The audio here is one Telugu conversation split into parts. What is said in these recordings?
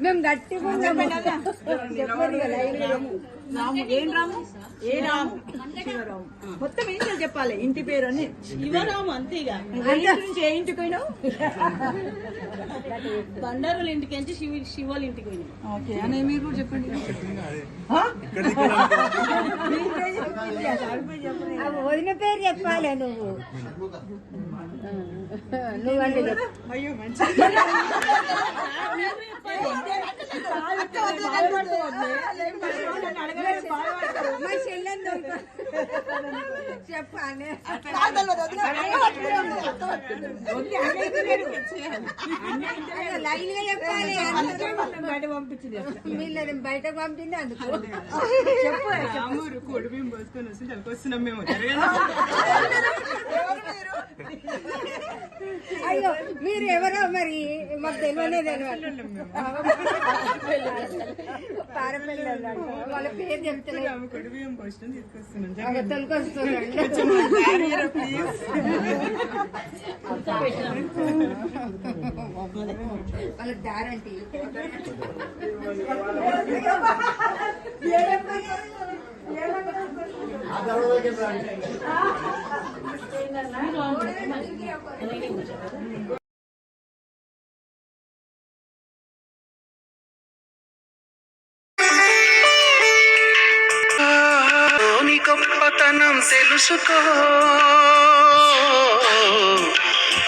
మేము గట్టిగా రాము ఏం రాము ఏ రాము శివరాము మొత్తం ఏంటో చెప్పాలి ఇంటి పేరు అని శివరాము అంతేగా నుంచి ఏ ఇంటికి పోయినావు బండారుల ఇంటికి నుంచి శివాల ఇంటికి పోయినావు ఓకే అని మీరు కూడా చెప్పండి వదిన పేరు చెప్పాలి నువ్వు నువ్వంటే అయ్యో మంచి చెప్పాలి లైన్ గా చెప్పాలి బయట పంపించింది వీళ్ళని బయటకు పంపింది అందుకు చెప్పు రామూరు కొడు మేము పోసుకొని వస్తుంది అనుకొస్తున్నాం మేము అయ్యో మీరు ఎవరో మరి మాకు తెలియలేదు పారపల్లి వాళ్ళ పేరు చెప్తలేదు కొడు బియ్యం పోసిన తీసుకొస్తున్నాం తొలికొస్తున్నాండి వాళ్ళ దారంటీ గొప్పతనం తెలుసుకో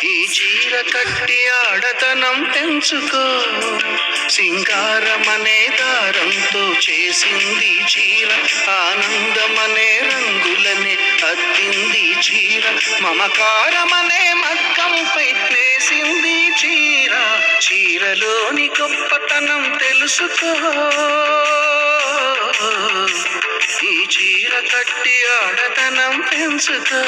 ఈ చీర కట్టి ఆడతనం పెంచుకో సింగారమనే దారంతో చేసింది చీర ఆనందమనే రంగులనే అద్దింది చీర మమకారమనే మగ్గంపై వేసింది చీర చీరలోని గొప్పతనం తెలుసుకో ఈ చీర కట్టి ఆడతనం పెంచుకో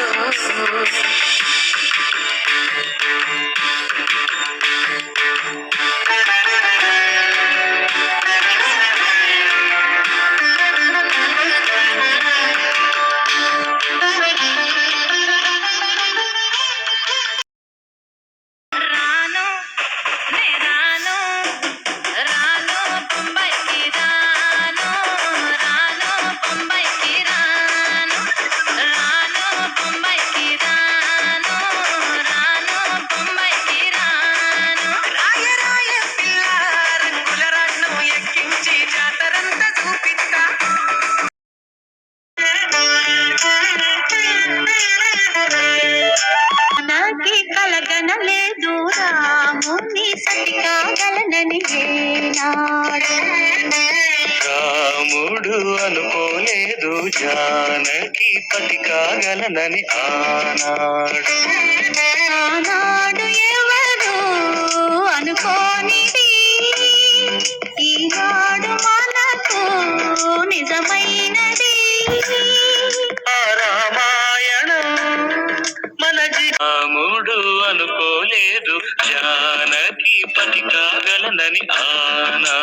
కలగనలేదు రాముని సతికాగలనని రాముడు అనుకోలేదు జానకి పతి కాగలనని ఆనాడు ఎవరు అనుకోనిది ఈనాడు మనకు నిజమైనది రాముడు అనుకోలేదు జానకి పతి కాగలనని ఆనా